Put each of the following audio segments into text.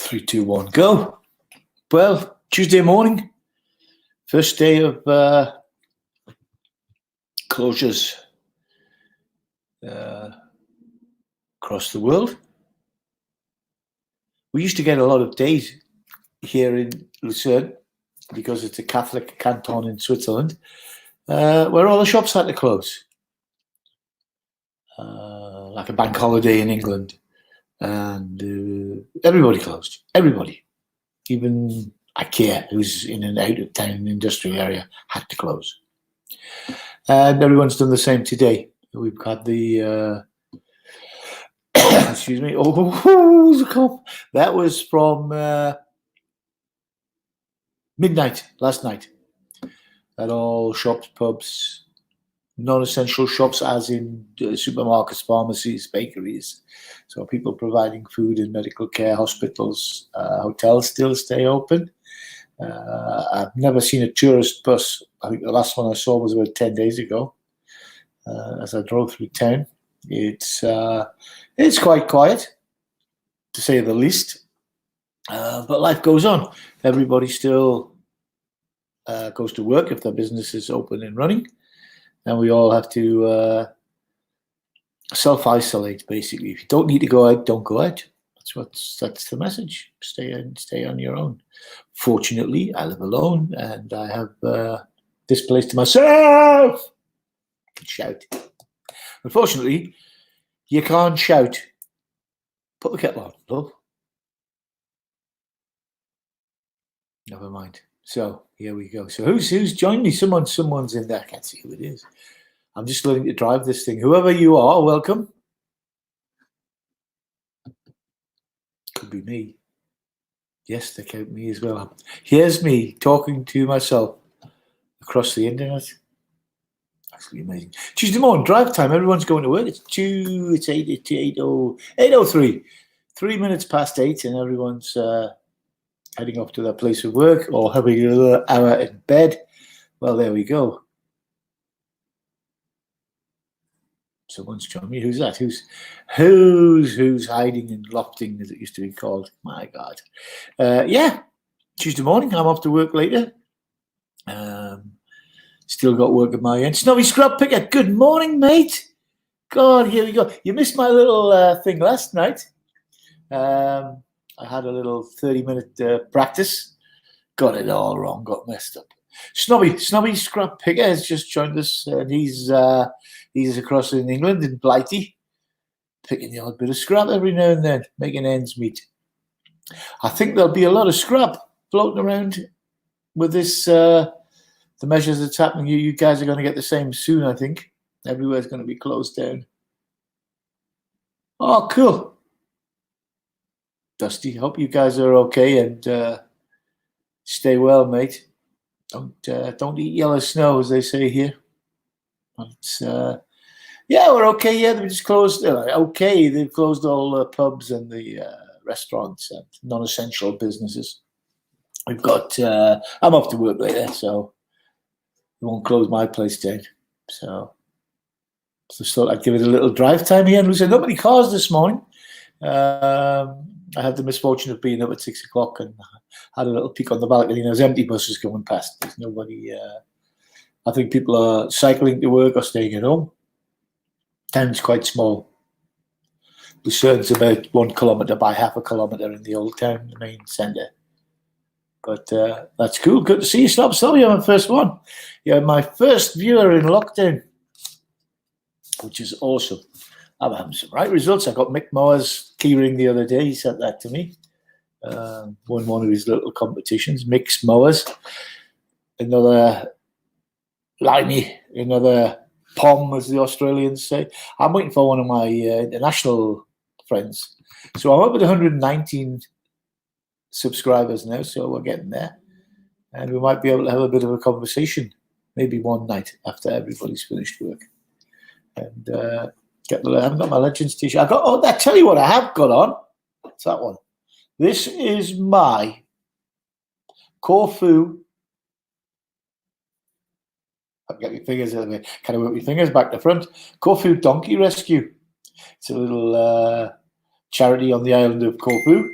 Three, two, one, go. Well, Tuesday morning, first day of closures across the world. We used to get a lot of days here in Luzern, because it's a Catholic canton in Switzerland, where all the shops had to close. Like a bank holiday in England. And everybody closed. Everybody. Even IKEA, who's in an out-of-town industrial area, had to close. And everyone's done the same today. We've had the... excuse me. Oh, that was from midnight last night. At all shops, pubs, non-essential shops, as in supermarkets, pharmacies, bakeries. So people providing food and medical care, hospitals, hotels still stay open. I've never seen a tourist bus. I think the last one I saw was about 10 days ago. As I drove through town, it's quite quiet, to say the least. But life goes on. Everybody still goes to work if their business is open and running. And we all have to self-isolate, basically. If you don't need to go out, don't go out. That's the message. Stay on your own. Fortunately, I live alone, and I have this place to myself. I can shout. Unfortunately, you can't shout. Put the kettle on, love. Never mind. So here we go. So who's joined me? Someone's in there. I can't see who it is. I'm just learning to drive this thing. Whoever you are, welcome. Could be me. Yes, they count me as well. Here's me talking to myself across the internet. Absolutely amazing. Tuesday morning, drive time. Everyone's going to work. It's 8:03. 3 minutes past 8, and everyone's heading off to their place of work or having another hour in bed. Well, there we go. Someone's joined me. Who's that? Who's hiding and lofting, as it used to be called? My God. Yeah, Tuesday morning. I'm off to work later. Still got work at my end. Snobby Scrub Picker. Good morning, mate. God, here we go. You missed my little thing last night. I had a little 30-minute practice. Got it all wrong. Got messed up. Snobby Scrub Picker has just joined us, and he's across in England, in Blighty, picking the odd bit of scrap every now and then, making ends meet. I think there'll be a lot of scrap floating around with this, the measures that's happening. You guys are going to get the same soon, I think. Everywhere's going to be closed down. Oh, cool. Dusty, hope you guys are okay, and stay well, mate. Don't eat yellow snow, as they say here. But yeah, we're okay. Yeah, they just closed. Okay, they've closed all the pubs and the restaurants and non-essential businesses. We've got. I'm off to work later, so they won't close my place down. So just thought I'd give it a little drive time here. And we said not many cars this morning. I had the misfortune of being up at 6 o'clock and had a little peek on the balcony. There's empty buses going past. There's nobody. I think people are cycling to work or staying at home. Town's quite small. Lucern's about 1 kilometre by half a kilometre in the old town, the main centre. But that's cool. Good to see you. Sorry, I'm the first one. You're my first viewer in lockdown, which is awesome. I'm having some right results. I got Mick Mower's keyring the other day. He sent that to me. Won one of his little competitions. Mick's Mowers. Another Limey. Another Pom, as the Australians say. I'm waiting for one of my international friends. So I'm up at 119 subscribers now, so we're getting there. And we might be able to have a bit of a conversation, maybe one night after everybody's finished work. And I haven't got my Legends t-shirt. I tell you what I have got on. It's that one. This is my Corfu. I'll get my fingers out of it. Can I work my fingers back to front? Corfu Donkey Rescue. It's a little charity on the island of Corfu.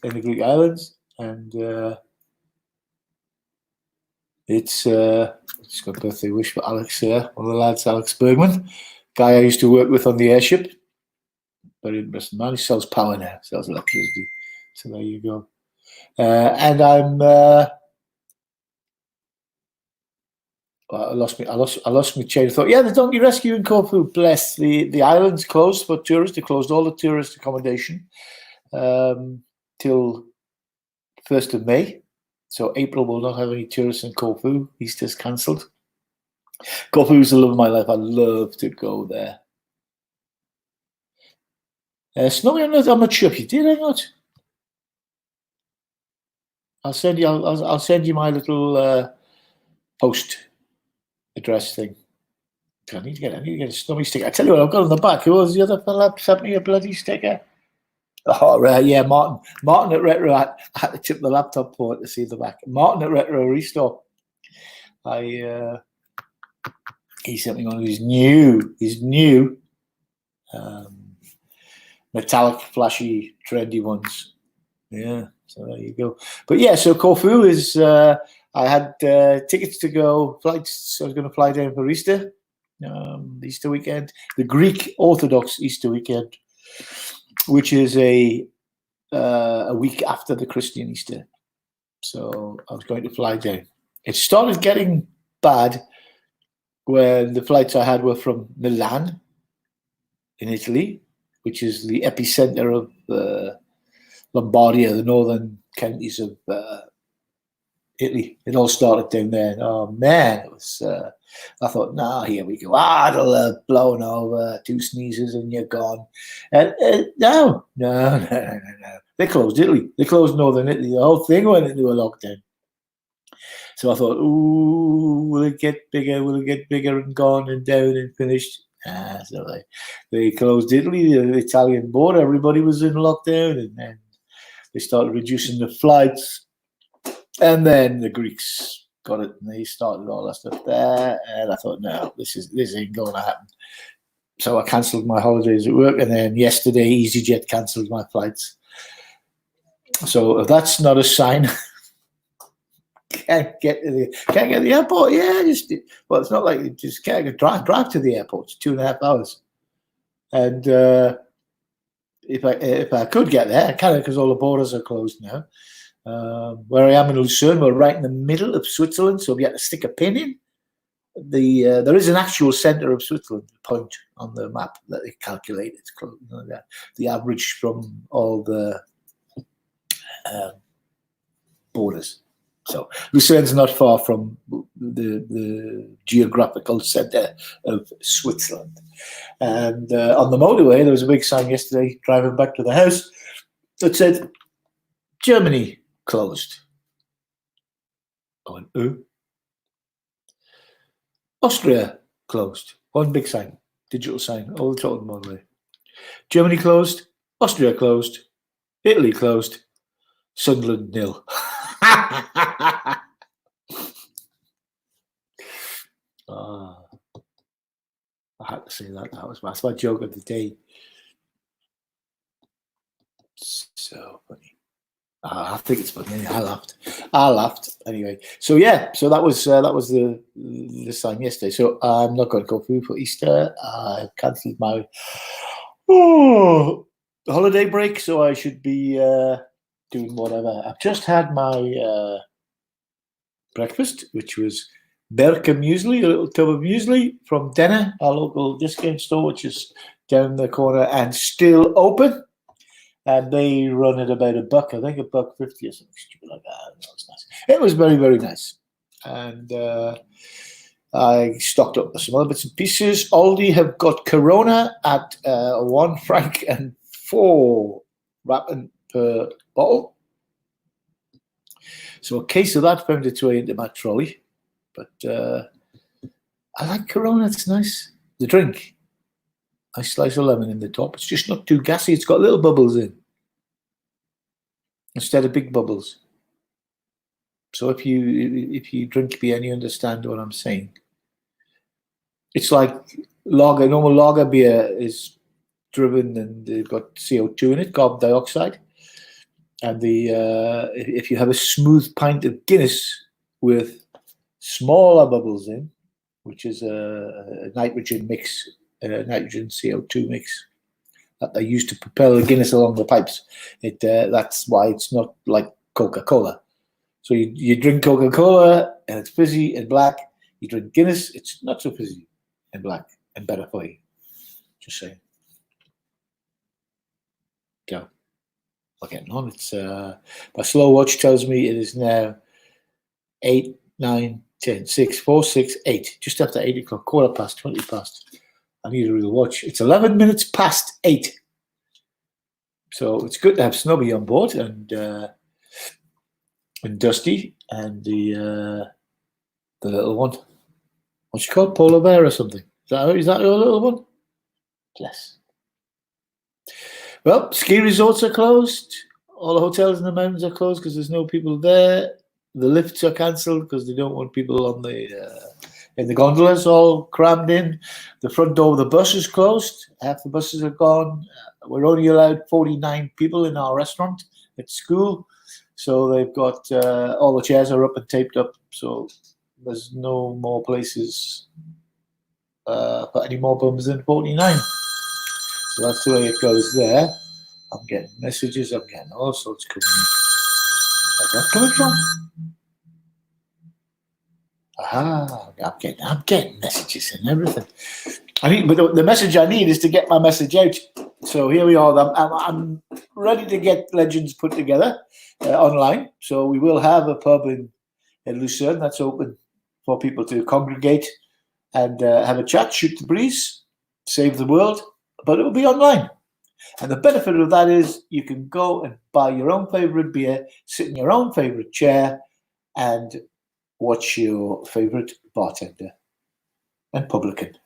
in the Greek islands, and it's got a birthday wish for Alex here. One of the lads, Alex Bergman, guy I used to work with on the airship. Very interesting man. He sells power now, sells electricity. So there you go. And I lost my chain of thought. Yeah, the donkey rescue in Corfu. Bless the island's closed for tourists. They closed all the tourist accommodation till 1st of May. So April will not have any tourists in Corfu. Easter's cancelled. Corfu is the love of my life. I love to go there. Snowy, I'm not sure if you did or not. I'll send you my little post address thing. I need to get a Snowy sticker. I tell you what, I've got on the back. Who was the other fella sent me a bloody sticker? Oh, right, yeah, Martin. Martin at Retro. I had to tip the laptop port to see the back. Martin at Retro Restore. He sent me one of his new metallic, flashy, trendy ones. Yeah, so there you go. But yeah, so Corfu is. I had tickets to go, flights. So I was going to fly down for Easter, Easter weekend, the Greek Orthodox Easter weekend, which is a week after the Christian Easter. So I was going to fly down. It started getting bad when the flights I had were from Milan in Italy, which is the epicenter of Lombardia, the northern counties of Italy. It all started down there. Oh man, it was. I thought, nah, here we go. It'll blown over. 2 sneezes and you're gone. And no. They closed Italy. They closed northern Italy. The whole thing went into a lockdown. So I thought, ooh, will it get bigger? Will it get bigger and gone and down and finished? So they closed Italy, the Italian border. Everybody was in lockdown, and then they started reducing the flights. And then the Greeks got it, and they started all that stuff there. And I thought, no, this ain't going to happen. So I cancelled my holidays at work, and then yesterday EasyJet cancelled my flights. So if that's not a sign, can't get to the airport. Yeah, it's not like you just can't drive to the airport. It's 2.5 hours. And if I could get there, I can't, because all the borders are closed now. Where I am in Luzern, we're right in the middle of Switzerland, so we had to stick a pin in. There is an actual centre of Switzerland point on the map that they calculate. It's close, the average from all the borders. So Luzern's not far from the geographical centre of Switzerland. And on the motorway, there was a big sign yesterday driving back to the house that said, Germany closed. I went, ooh. Austria closed. One big sign, digital sign, all the time on the motorway. Germany closed, Austria closed, Italy closed, Sunderland nil. I had to say that's my joke of the day. So funny. I think it's funny. I laughed anyway. So yeah, so that was the sign yesterday. So I'm not going to go through for Easter. I cancelled my holiday break, so I should be doing whatever. I've just had my breakfast, which was Berka muesli, a little tub of muesli from Denner, our local discount store, which is down the corner and still open. And they run at about $1, I think $1.50 or something stupid like that. It was nice. It was very, very nice. And I stocked up some other bits and pieces. Aldi have got Corona at £1 and 4 rappen per bottle. So a case of that found its way into my trolley. But I like Corona. It's nice. The drink. Nice slice of lemon in the top. It's just not too gassy. It's got little bubbles in instead of big bubbles. So if you drink beer and you understand what I'm saying, it's like lager. Normal lager beer is driven and they've got CO2 in it, carbon dioxide. And if you have a smooth pint of Guinness with smaller bubbles in, which is a nitrogen mix, nitrogen CO2 mix that they use to propel the Guinness along the pipes. That's why it's not like Coca-Cola. So you drink Coca-Cola and it's fizzy and black. You drink Guinness, it's not so fizzy and black and better for you. Just saying. Go. We're getting on. It's my slow watch tells me it is now 8, 9, 10, 6, 4, 6, 8. Just after 8 o'clock, quarter past, 20 past. I need a real watch. It's 11 minutes past 8. So it's good to have Snobby on board and Dusty and the little one. What's she called? Polar bear or something? Is that your little one? Bless. Well, ski resorts are closed. All the hotels in the mountains are closed because there's no people there. The lifts are cancelled because they don't want people on in the gondolas all crammed in. The front door of the bus is closed. Half the buses are gone. We're only allowed 49 people in our restaurant at school. So they've got all the chairs are up and taped up. So there's no more places for any more bums than 49. So that's the way it goes there. I'm getting messages. I'm getting all sorts coming in. Where's that coming from? Aha! I'm getting messages and everything. But the message I need is to get my message out. So here we are. I'm ready to get Legends put together online. So we will have a pub in Luzern that's open for people to congregate and have a chat, shoot the breeze, save the world. But it will be online. And the benefit of that is you can go and buy your own favourite beer, sit in your own favourite chair, and watch your favourite bartender and publican.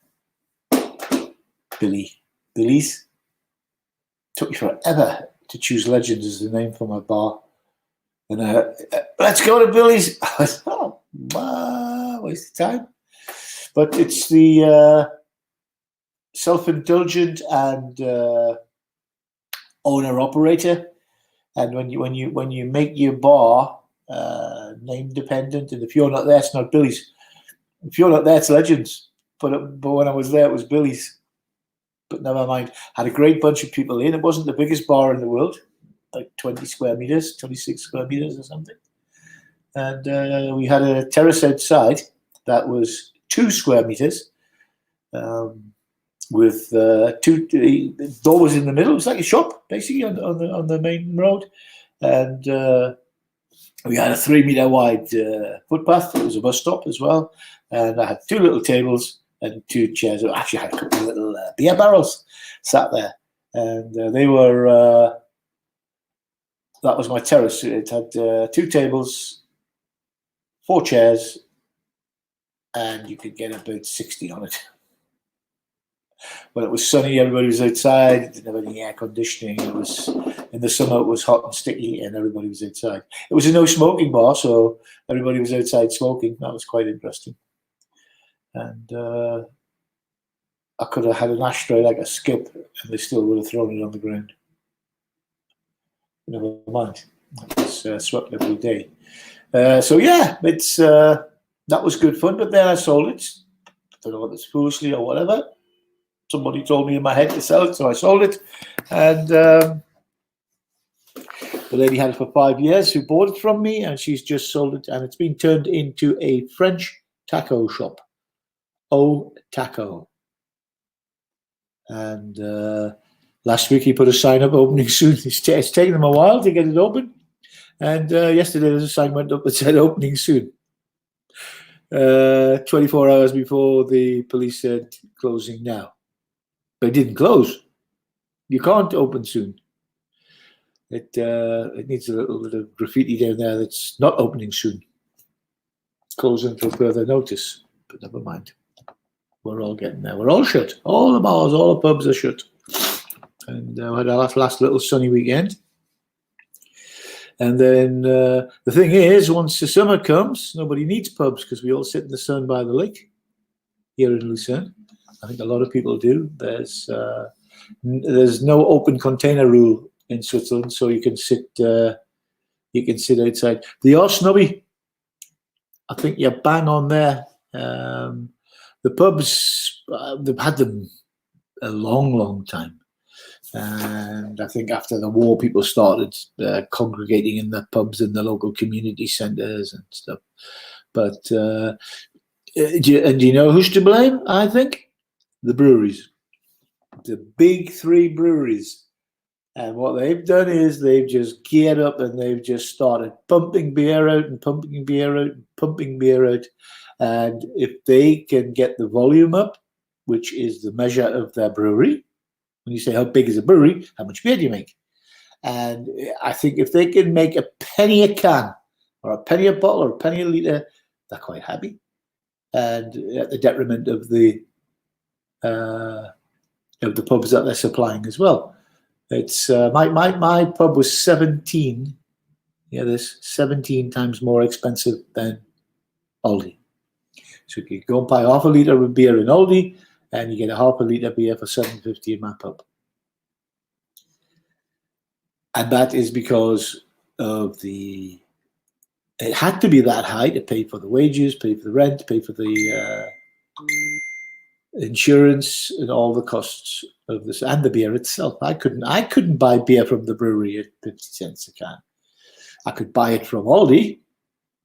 Billy's. Took me forever to choose Legends as the name for my bar. And let's go to Billy's. I was, waste of time. But it's the self-indulgent and owner-operator. And when you make your bar name dependent, and if you're not there, it's not Billy's. If you're not there, it's Legends. But when I was there, it was Billy's. But never mind. Had a great bunch of people in. It wasn't the biggest bar in the world, like 20 square meters, 26 square meters or something. And we had a terrace outside that was 2 square meters with two doors in the middle. It was like a shop, basically, on the main road. And we had a 3 meter wide footpath. It was a bus stop as well. And I had 2 little tables and 2 chairs. I actually had a couple of little beer barrels sat there. And they were, that was my terrace. It had 2 tables, 4 chairs, and you could get about 60 on it. When it was sunny, everybody was outside. It didn't have any air conditioning. It was in the summer. It was hot and sticky, and everybody was outside. It was a no smoking bar, so everybody was outside smoking. That was quite interesting. And I could have had an ashtray like a skip, and they still would have thrown it on the ground. Never mind. It was swept every day. So yeah, it's that was good fun. But then I sold it. I don't know whether it's foolishly or whatever. Somebody told me in my head to sell it, so I sold it. And the lady had it for 5 years who bought it from me, and she's just sold it, and it's been turned into a French taco shop. Oh, taco. And last week he put a sign up opening soon. It's taken them a while to get it open. And yesterday there's a sign went up that said opening soon. 24 hours before the police said closing now. But it didn't close. You can't open soon. It needs a little bit of graffiti down there that's not opening soon. Close until further notice. But never mind. We're all getting there. We're all shut. All the bars, all the pubs are shut. And we had our last little sunny weekend. And then the thing is, once the summer comes, nobody needs pubs because we all sit in the sun by the lake here in Lucerne. I think a lot of people do. There's no open container rule in Switzerland, so you can sit you can sit outside. They are snobby. I think you're bang on there. The pubs, they've had them a long, long time. And I think after the war, people started congregating in the pubs in the local community centres and stuff. But do you know who's to blame? I think the breweries, the big three breweries. And what they've done is they've just geared up and they've just started pumping beer out and pumping beer out and pumping beer out. And if they can get the volume up, which is the measure of their brewery, when you say how big is a brewery, how much beer do you make? And I think if they can make a penny a can or a penny a bottle or a penny a litre, they're quite happy. And at the detriment of the pubs that they're supplying as well. It's my pub was 17. Yeah, this 17 times more expensive than Aldi. So you go and buy half a litre of beer in Aldi, and you get a half a litre beer for $7.50 in my pub. And that is because of it had to be that high to pay for the wages, pay for the rent, pay for the insurance and all the costs of this and the beer itself. I couldn't buy beer from the brewery at 50 cents a can. I could buy it from Aldi,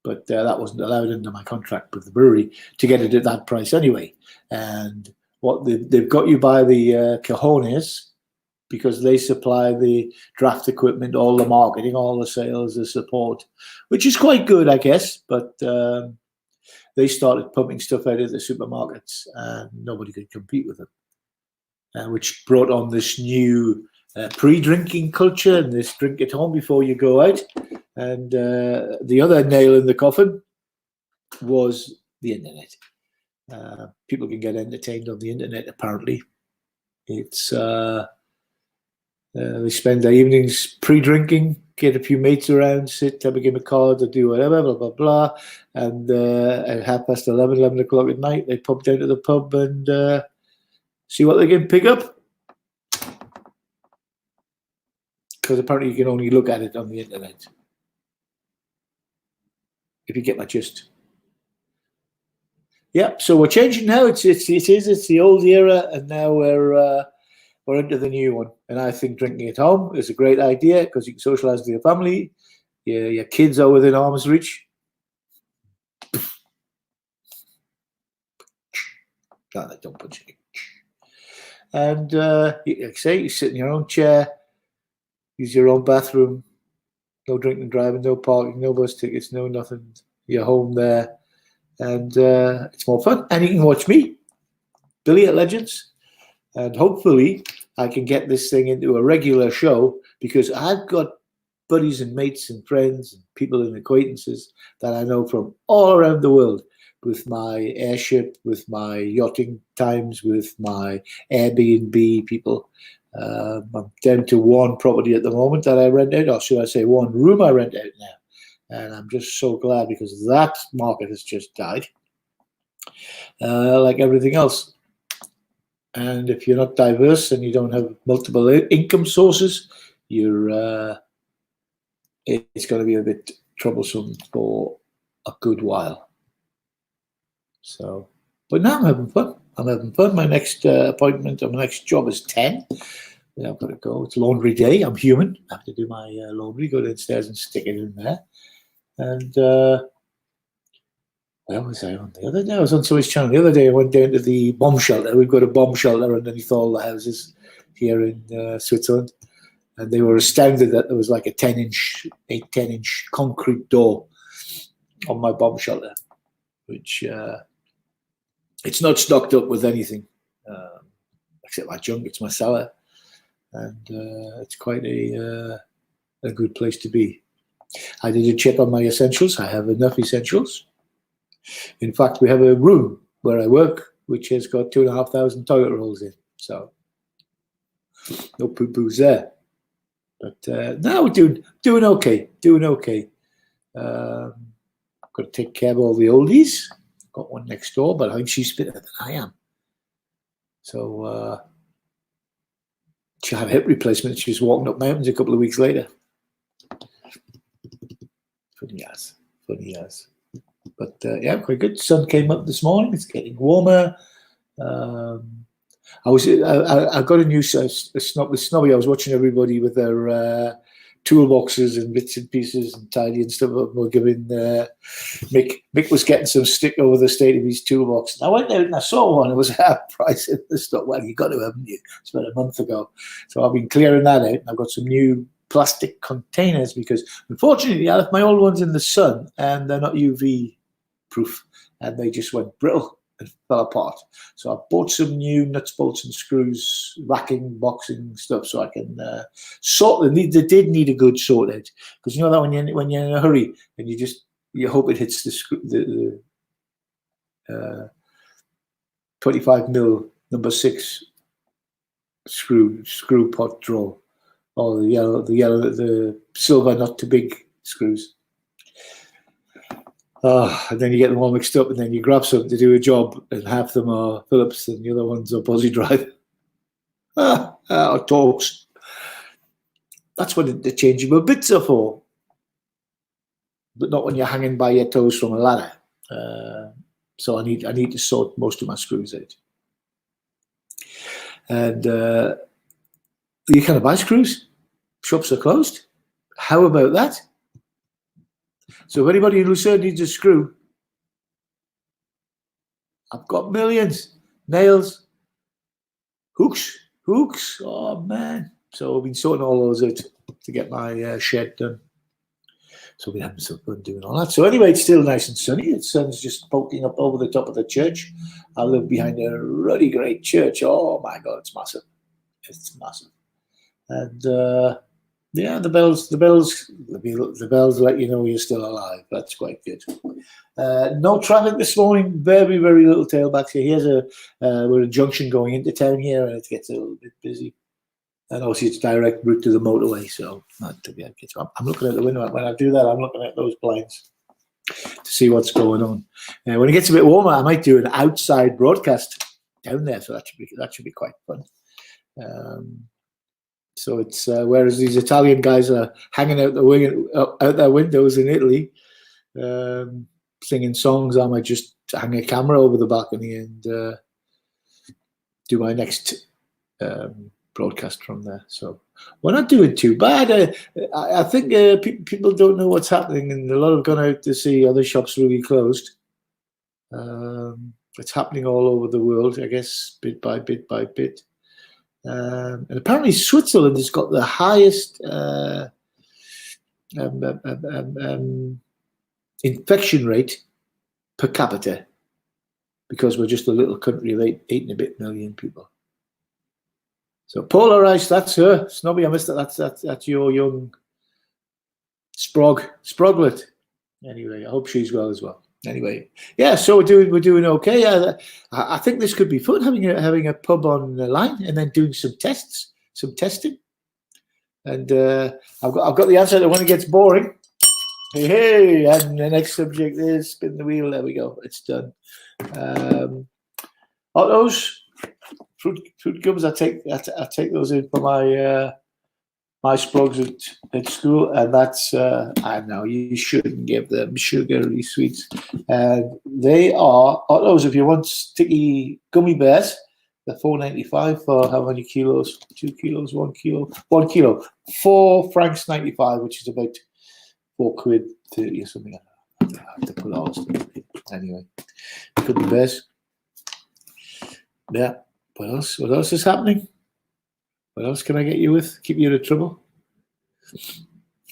but that wasn't allowed under my contract with the brewery to get it at that price anyway. And what they've got you by the cojones, because they supply the draft equipment, all the marketing, all the sales, the support, which is quite good, I guess. But they started pumping stuff out of the supermarkets, and nobody could compete with them, which brought on this new pre-drinking culture and this drink at home before you go out. And the other nail in the coffin was the internet. People can get entertained on the internet, apparently. It's they spend their evenings pre-drinking, get a few mates around, sit, have a game of cards, or do whatever, blah, blah, blah. And at 11 o'clock at night, they pop down to the pub and see what they can pick up. Because apparently you can only look at it on the internet. If you get my gist. Yeah, so we're changing now. It's the old era, and now we're into the new one. And I think drinking at home is a great idea because you can socialise with your family. Your kids are within arm's reach. Don't punch it. And like I say, you sit in your own chair, use your own bathroom, no drinking and driving, no parking, no bus tickets, no nothing. You're home there, and it's more fun. And you can watch me, Billy at Legends, and hopefully I can get this thing into a regular show because I've got buddies and mates and friends and people and acquaintances that I know from all around the world with my airship, with my yachting times, with my Airbnb people. I'm down to one property at the moment that I rent out, or should I say one room I rent out now. And I'm just so glad because that market has just died, like everything else. And if you're not diverse and you don't have multiple income sources, it's going to be a bit troublesome for a good while. So, but now I'm having fun. My next appointment or my next job is 10. Yeah, I've got to go. It's laundry day. I'm human. I have to do my laundry, go downstairs and stick it in there. And where was I on the other day? I was on Swiss Channel. The other day I went down to the bomb shelter. We've got a bomb shelter underneath all the houses here in Switzerland. And they were astounded that there was like a 10-inch concrete door on my bomb shelter, which it's not stocked up with anything except my junk. It's my cellar. And it's quite a good place to be. I did a check on my essentials. I have enough essentials. In fact, we have a room where I work, which has got 2,500 toilet rolls in. So no poo-poos there. But now we're doing okay. I've got to take care of all the oldies. I've got one next door, but I think she's fitter than I am. So she had a hip replacement. She was walking up mountains a couple of weeks later. Funny as. But yeah, quite good. Sun came up this morning. It's getting warmer. I got a new snobby. I was watching everybody with their toolboxes and bits and pieces and tidy and stuff. We're giving Mick was getting some stick over the state of his toolbox. And I went out and I saw one. It was half price in the store. Well, you got to, haven't you? It's about a month ago. So I've been clearing that out. And I've got some new plastic containers because, unfortunately, I left my old ones in the sun and they're not UV proof, and they just went brittle and fell apart. So I bought some new nuts, bolts, and screws, racking, boxing stuff, so I can sort them. They did need a good sort out, because you know that when you're in a hurry and you hope it hits the 25 mil number 6 screw pot drawer, or the silver not too big screws. And then you get them all mixed up, and then you grab something to do a job, and half them are Phillips and the other ones are Posi Drive. Or Torx. That's what the changeable bits are for. But not when you're hanging by your toes from a ladder. So I need to sort most of my screws out. And you can't buy screws. Shops are closed. How about that? So if anybody in Luzern needs a screw, I've got millions. Nails, hooks. Oh, man. So I've been sorting all those out to get my shed done. So we haven't been doing all that. So anyway, it's still nice and sunny. The sun's just poking up over the top of the church. I live behind a really great church. Oh, my God, it's massive. It's massive. And yeah, the bells let you know you're still alive. That's quite good. No traffic this morning. Very, very little tailbacks here. We're a junction going into town here, and it gets a little bit busy. And obviously, it's direct route to the motorway. So I'm looking out the window. When I do that, I'm looking at those blinds to see what's going on. When it gets a bit warmer, I might do an outside broadcast down there. So that should be quite fun. So it's whereas these Italian guys are hanging out their windows in Italy, singing songs, I might just hang a camera over the balcony and do my next broadcast from there. So we're not doing too bad. I think people don't know what's happening, and a lot have gone out to see other shops really closed. It's happening all over the world, I guess, bit by bit by bit. And apparently Switzerland has got the highest infection rate per capita, because we're just a little country of 8 and a bit million people. So Paula Rice, that's her. Snobby, I missed that. That's your young sproglet. Anyway, I hope she's well as well. Anyway, yeah, so we're doing okay. I think this could be fun, having a pub on the line and then doing some testing. And I've got the answer to when it gets boring. Hey, and the next subject is spin the wheel. There we go. It's done. Otto's fruit gums. I take those in for my sprogs at school, and that's I know you shouldn't give them sugary sweets. They are Otto's. If you want sticky gummy bears, they're $4.95 for how many kilos? 2 kilos, 1 kilo, 1 kilo. £4.95, which is about £4.30 or something. I have to put all this stuff in. Anyway, gummy bears. Yeah. What else? What else is happening? What else can I get you with? Keep you out of trouble?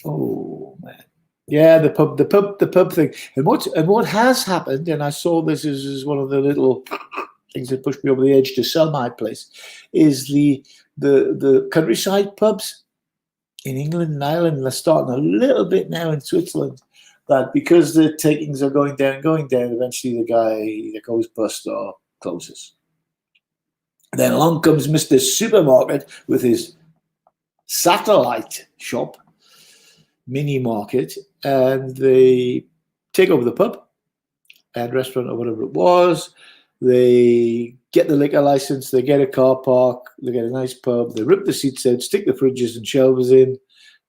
Oh man, yeah, the pub thing. And what has happened? And I saw this as one of the little things that pushed me over the edge to sell my place. Is the countryside pubs in England and Ireland? They're starting a little bit now in Switzerland. That because the takings are going down, eventually the guy either goes bust or closes. Then along comes Mr. Supermarket with his satellite shop, mini market, and they take over the pub and restaurant or whatever it was. They get the liquor license, they get a car park, they get a nice pub, they rip the seats out, stick the fridges and shelves in,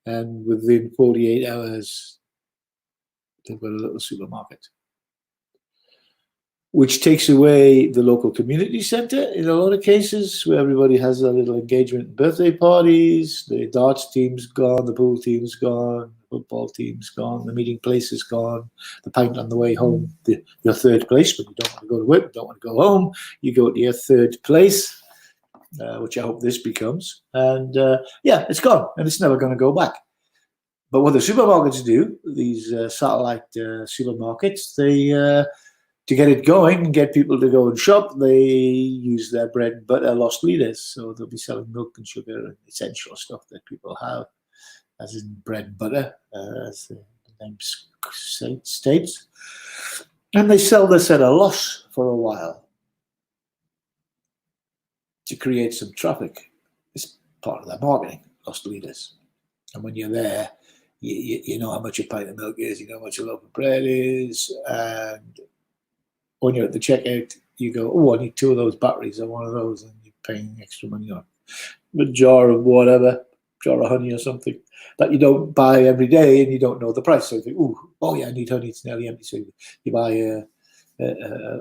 and within 48 hours, They've got a little supermarket, which takes away the local community centre in a lot of cases, where everybody has a little engagement, birthday parties, the darts team's gone, the pool team's gone, the football team's gone, the meeting place is gone, the pint on the way home, your third place, but you don't want to go to work, you don't want to go home, you go to your third place, which I hope this becomes. And yeah, it's gone, and it's never going to go back. But what the supermarkets do, these satellite supermarkets, they... to get it going and get people to go and shop, they use their bread and butter lost leaders. So they'll be selling milk and sugar and essential stuff that people have, as in bread and butter, as the name states. And they sell this at a loss for a while to create some traffic. It's part of their marketing, lost leaders. And when you're there, you know how much a pint of milk is, you know how much a loaf of bread is, and when you're at the checkout, you go, oh, I need 2 of those batteries or 1 of those, and you're paying extra money on a jar of whatever, jar of honey or something that you don't buy every day, and you don't know the price. So you think, oh yeah, I need honey, it's nearly empty. So you buy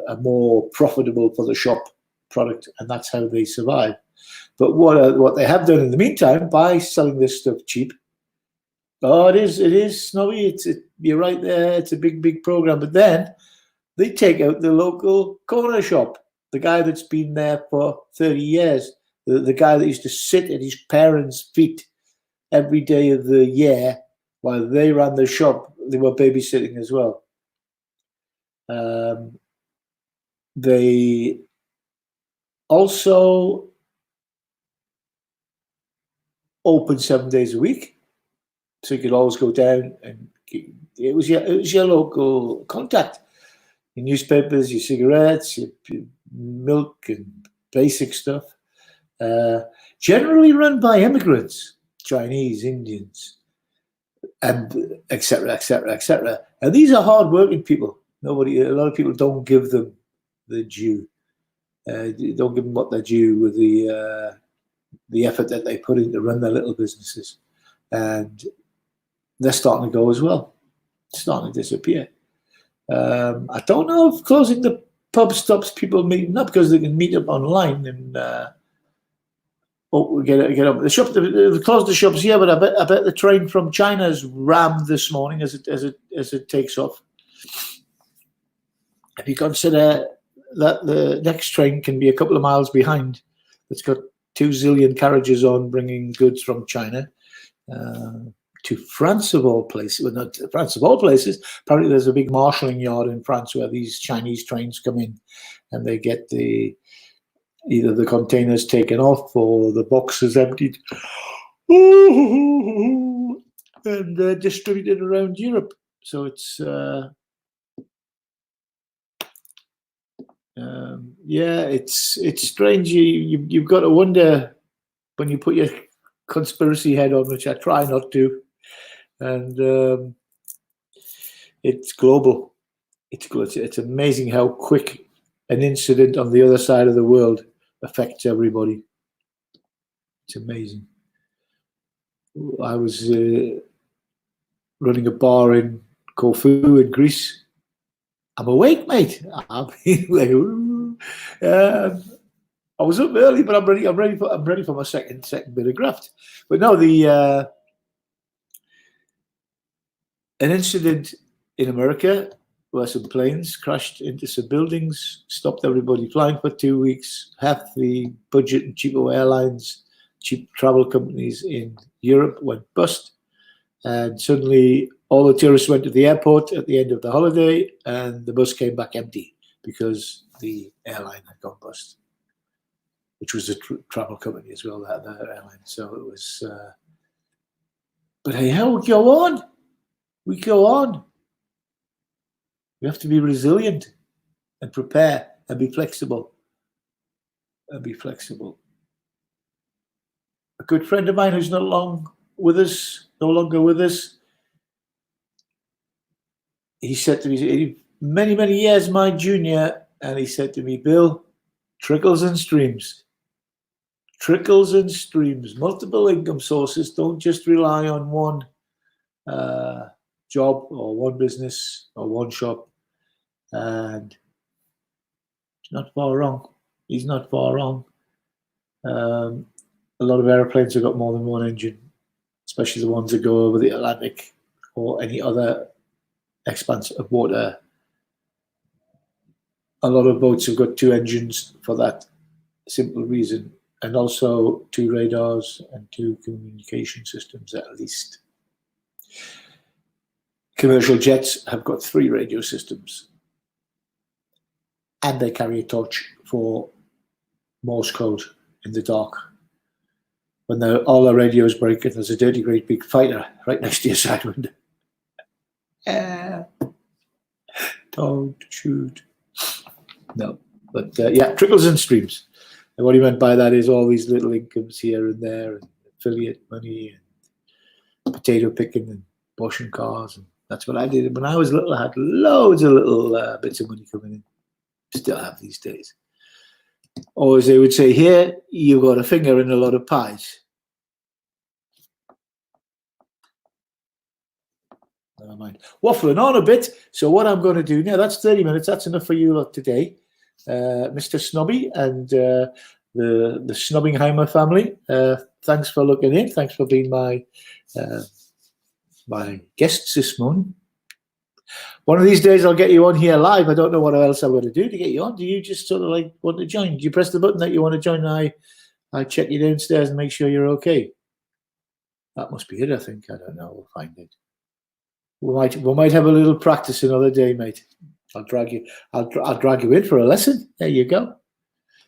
a more profitable for the shop product, and that's how they survive. But what they have done in the meantime, by selling this stuff cheap, it is snobby. You're right there. It's a big program. But then they take out the local corner shop, the guy that's been there for 30 years, the guy that used to sit at his parents' feet every day of the year while they ran the shop. They were babysitting as well. They also open 7 days a week, so you could always go down, and it was your local contact. Your newspapers, your cigarettes, your milk and basic stuff. Generally run by immigrants, Chinese, Indians, and et cetera, et cetera, et cetera. And these are hard-working people. A lot of people don't give them the due. Don't give them what they're due with the effort that they put in to run their little businesses. And they're starting to go as well. It's starting to disappear. I don't know if closing the pub stops people meeting up, because they can meet up online and get up. The shop, they closed the shops here, but I bet the train from China is rammed this morning as it takes off. If you consider that the next train can be a couple of miles behind, it's got 2 zillion carriages on, bringing goods from China to France of all places. Well, not France of all places. Apparently there's a big marshalling yard in France where these Chinese trains come in, and they get either the containers taken off or the boxes emptied and distributed around Europe. So it's it's strange. You've got to wonder when you put your conspiracy head on, which I try not to. And it's global. It's amazing how quick an incident on the other side of the world affects everybody. It's amazing. I was running a bar in Corfu in Greece. I'm awake, mate. I was up early, but I'm ready for my second bit of graft. But no, an incident in America where some planes crashed into some buildings, stopped everybody flying for 2 weeks. Half the budget and cheaper airlines, cheap travel companies in Europe went bust. And suddenly all the tourists went to the airport at the end of the holiday, and the bus came back empty because the airline had gone bust, which was a travel company as well, that airline. So it was, but hey, how we go on? We go on. We have to be resilient and prepare and be flexible. A good friend of mine who's no longer with us, he said to me, many, many years my junior, and he said to me, Bill, trickles and streams. Trickles and streams, multiple income sources. Don't just rely on one job or one business or one shop, and he's not far wrong. He's not far wrong. A lot of airplanes have got more than one engine, especially the ones that go over the Atlantic or any other expanse of water. A lot of boats have got two engines for that simple reason, and also two radars and two communication systems at least. Commercial jets have got three radio systems, and they carry a torch for Morse code in the dark. When all the radios break and there's a dirty great big fighter right next to your side window. Don't shoot. No, but yeah, trickles and streams. And what he meant by that is all these little incomes here and there, and affiliate money, and potato picking, and washing cars. And that's what I did. When I was little, I had loads of little bits of money coming in. Still have these days. Or as they would say here, you got a finger in a lot of pies. Never mind. Waffling on a bit. So what I'm going to do now, that's 30 minutes. That's enough for you lot today. Mr. Snobby and the Snobbingheimer family. Thanks for looking in. Thanks for being my guests this morning. One of these days I'll get you on here live. I don't know what else I'm going to do to get you on. Do you just sort of like want to join? Do you press the button that you want to join? I check you downstairs and make sure you're okay. That must be it, I think. I don't know. We'll find it. We might have a little practice another day, mate. I'll drag you in for a lesson. There you go.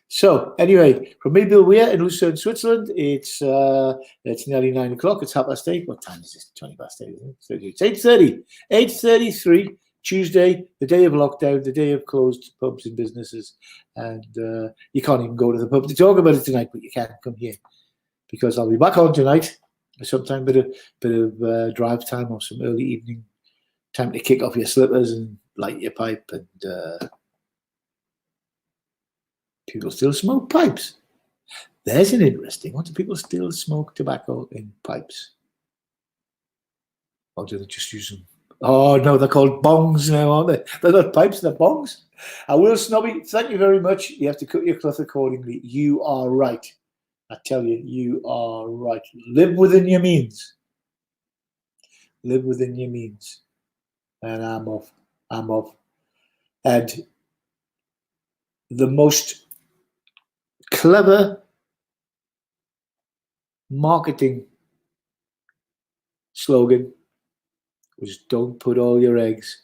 So anyway, from me, Bill Weir in Luzern, Switzerland, it's nearly 9 o'clock. It's 8:30. What time is this? 20 past 8. It's 8:30. 8:33. Tuesday, the day of lockdown, the day of closed pubs and businesses, and you can't even go to the pub to talk about it tonight, but you can come here because I'll be back on tonight. Sometime bit of drive time or some early evening time to kick off your slippers and light your pipe. And people still smoke pipes. There's an interesting one. Do people still smoke tobacco in pipes? Or do they just use them? Oh, no, they're called bongs now, aren't they? They're not pipes, they're bongs. I will, Snobby, thank you very much. You have to cut your cloth accordingly. You are right. I tell you, you are right. Live within your means. Live within your means. And I'm off. And the most clever marketing slogan was don't put all your eggs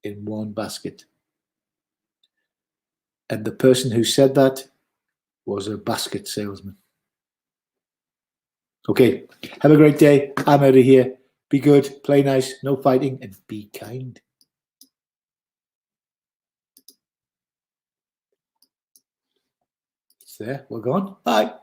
in one basket. And the person who said that was a basket salesman. Okay, have a great day. I'm out of here. Be good, play nice, no fighting, and be kind. It's there, we're gone. Bye.